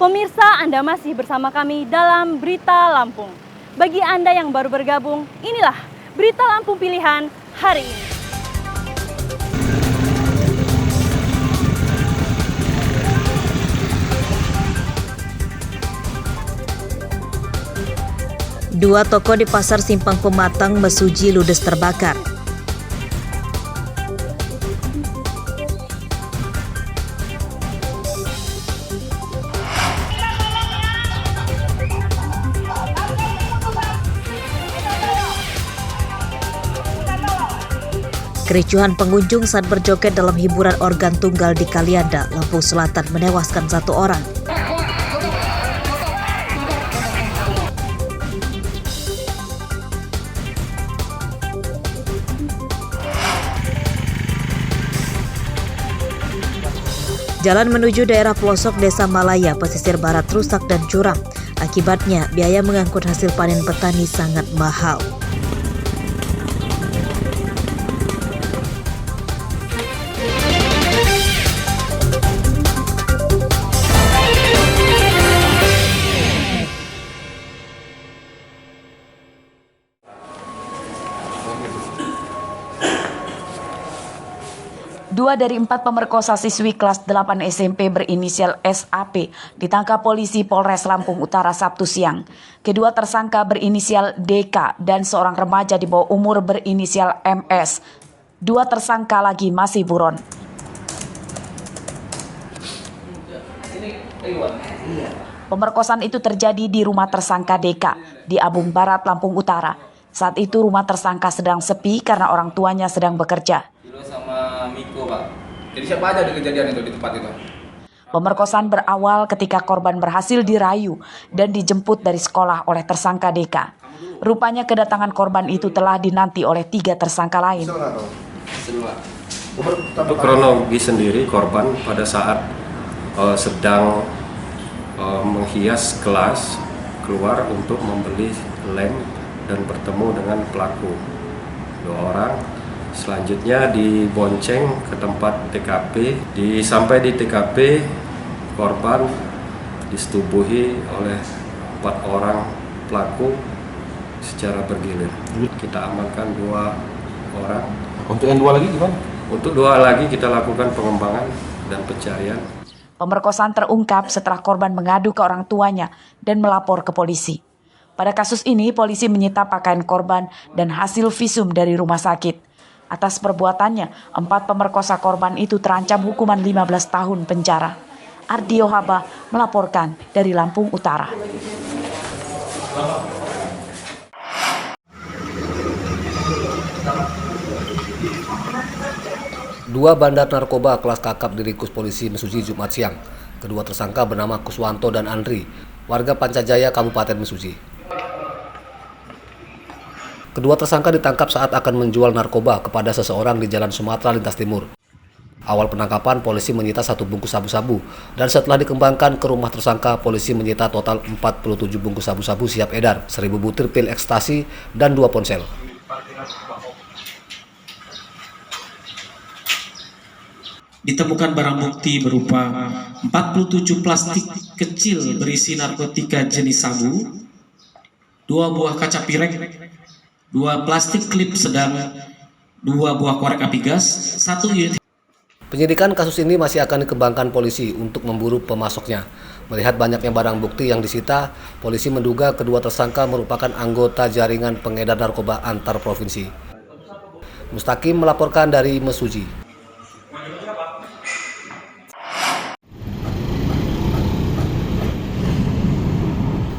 Pemirsa, Anda masih bersama kami dalam Berita Lampung. Bagi Anda yang baru bergabung, inilah Berita Lampung Pilihan hari ini. Dua toko di Pasar Simpang Pematang, Mesuji ludes terbakar. Kericuhan pengunjung saat berjoget dalam hiburan organ tunggal di Kalianda, Lampung Selatan menewaskan 1 orang. Jalan menuju daerah pelosok Desa Malaya, pesisir barat rusak dan curam. Akibatnya, biaya mengangkut hasil panen petani sangat mahal. Dua dari 4 pemerkosa siswi kelas 8 SMP berinisial SAP ditangkap polisi Polres Lampung Utara Sabtu siang. Kedua tersangka berinisial DK dan seorang remaja di bawah umur berinisial MS. 2 tersangka lagi masih buron. Pemerkosaan itu terjadi di rumah tersangka DK di Abung Barat, Lampung Utara. Saat itu rumah tersangka sedang sepi karena orang tuanya sedang bekerja. Sama Miko, Pak. Jadi siapa aja di kejadian itu di tempat itu? Pemerkosaan berawal ketika korban berhasil dirayu dan dijemput dari sekolah oleh tersangka DK. Rupanya kedatangan korban itu telah dinanti oleh 3 tersangka lain. Untuk kronologi sendiri, korban pada saat sedang menghias kelas keluar untuk membeli lem dan bertemu dengan pelaku 2 orang. Selanjutnya dibonceng ke tempat TKP. Sampai di TKP, korban disetubuhi oleh 4 orang pelaku secara bergilir. Kita amankan 2 orang. Untuk yang 2 lagi gimana? Untuk 2 lagi kita lakukan pengembangan dan pencarian. Pemerkosaan terungkap setelah korban mengadu ke orang tuanya dan melapor ke polisi. Pada kasus ini, polisi menyita pakaian korban dan hasil visum dari rumah sakit. Atas perbuatannya, 4 pemerkosa korban itu terancam hukuman 15 tahun penjara. Ardio Haba melaporkan dari Lampung Utara. Dua bandar narkoba kelas kakap diringkus polisi Mesuji Jumat siang. Kedua tersangka bernama Kuswanto dan Andri, warga Pancajaya, Kabupaten Mesuji. Kedua tersangka ditangkap saat akan menjual narkoba kepada seseorang di Jalan Sumatera Lintas Timur. Awal penangkapan, polisi menyita 1 bungkus sabu-sabu, dan setelah dikembangkan ke rumah tersangka, polisi menyita total 47 bungkus sabu-sabu siap edar, 1000 butir pil ekstasi, dan 2 ponsel. Ditemukan barang bukti berupa 47 plastik kecil berisi narkotika jenis sabu, 2 buah kaca pirek, 2 plastik klip sedang, 2 buah korek api gas, 1 unit. Penyidikan kasus ini masih akan dikembangkan polisi untuk memburu pemasoknya. Melihat banyaknya barang bukti yang disita, polisi menduga kedua tersangka merupakan anggota jaringan pengedar narkoba antar provinsi. Mustaqim melaporkan dari Mesuji.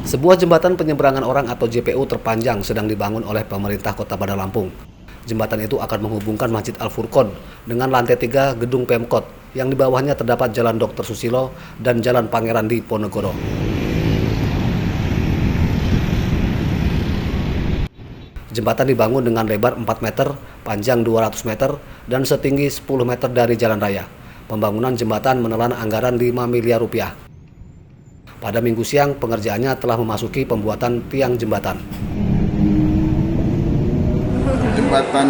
Sebuah jembatan penyeberangan orang atau JPO terpanjang sedang dibangun oleh pemerintah Kota Bandar Lampung. Jembatan itu akan menghubungkan Masjid Al-Furqon dengan lantai 3 gedung Pemkot yang di bawahnya terdapat Jalan Dr. Susilo dan Jalan Pangeran Diponegoro. Jembatan dibangun dengan lebar 4 meter, panjang 200 meter, dan setinggi 10 meter dari jalan raya. Pembangunan jembatan menelan anggaran 5 miliar rupiah. Pada Minggu siang, pengerjaannya telah memasuki pembuatan tiang jembatan. Jembatan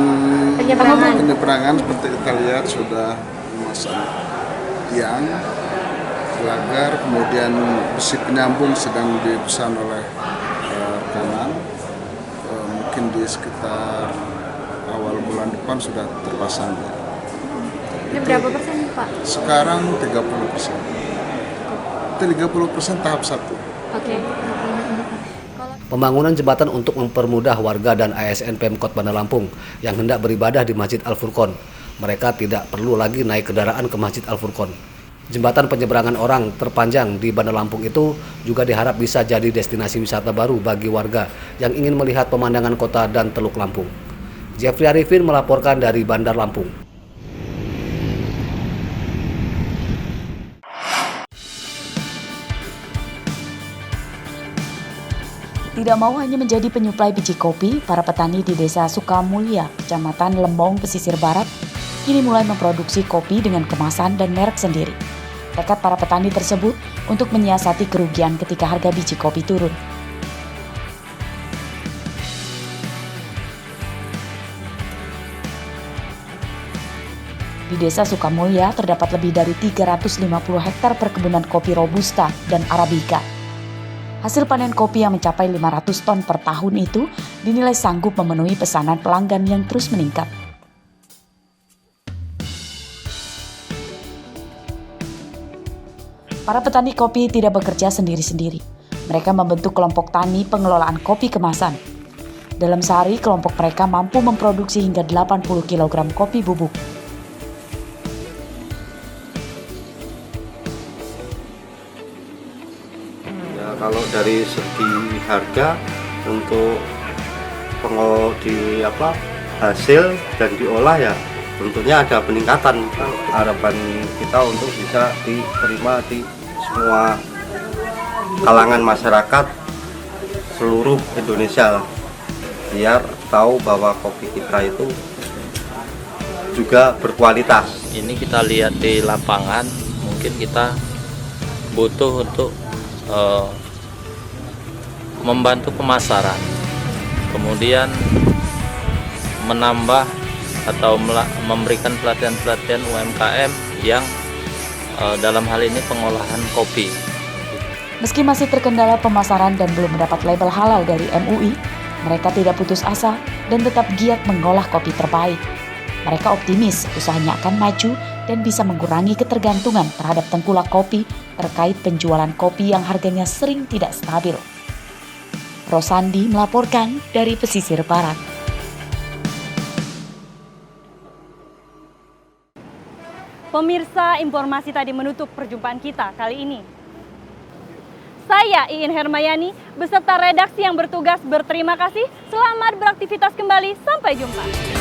penyeberangan seperti kita lihat sudah memasang tiang, gelagar, kemudian besi penyambung sedang dipesan oleh rekanan. Mungkin di sekitar awal bulan depan sudah terpasang. Ini berapa persen Pak? Sekarang 30%. Itu 30% tahap 1. Oke. Pembangunan jembatan untuk mempermudah warga dan ASN Pemkot Bandar Lampung yang hendak beribadah di Masjid Al-Furqon. Mereka tidak perlu lagi naik kendaraan ke Masjid Al-Furqon. Jembatan penyeberangan orang terpanjang di Bandar Lampung itu juga diharap bisa jadi destinasi wisata baru bagi warga yang ingin melihat pemandangan kota dan Teluk Lampung. Jeffrey Arifin melaporkan dari Bandar Lampung. Tidak mau hanya menjadi penyuplai biji kopi, para petani di Desa Sukamulya, Kecamatan Lembong, Pesisir Barat, kini mulai memproduksi kopi dengan kemasan dan merek sendiri. Tekad para petani tersebut untuk menyiasati kerugian ketika harga biji kopi turun. Di Desa Sukamulya terdapat lebih dari 350 hektar perkebunan kopi Robusta dan Arabica. Hasil panen kopi yang mencapai 500 ton per tahun itu dinilai sanggup memenuhi pesanan pelanggan yang terus meningkat. Para petani kopi tidak bekerja sendiri-sendiri. Mereka membentuk kelompok tani pengelolaan kopi kemasan. Dalam sehari, kelompok mereka mampu memproduksi hingga 80 kg kopi bubuk. Kalau dari segi harga untuk hasil dan diolah ya tentunya ada peningkatan. Harapan kita untuk bisa diterima di semua kalangan masyarakat seluruh Indonesia biar tahu bahwa kopi kita itu juga berkualitas. Ini kita lihat di lapangan, mungkin kita butuh untuk membantu pemasaran, kemudian menambah atau memberikan pelatihan-pelatihan UMKM yang dalam hal ini pengolahan kopi. Meski masih terkendala pemasaran dan belum mendapat label halal dari MUI, mereka tidak putus asa dan tetap giat mengolah kopi terbaik. Mereka optimis usahanya akan maju dan bisa mengurangi ketergantungan terhadap tengkulak kopi terkait penjualan kopi yang harganya sering tidak stabil. Rosandi melaporkan dari Pesisir Barat. Pemirsa, informasi tadi menutup perjumpaan kita kali ini. Saya Iin Hermayani beserta redaksi yang bertugas berterima kasih. Selamat beraktivitas kembali. Sampai jumpa.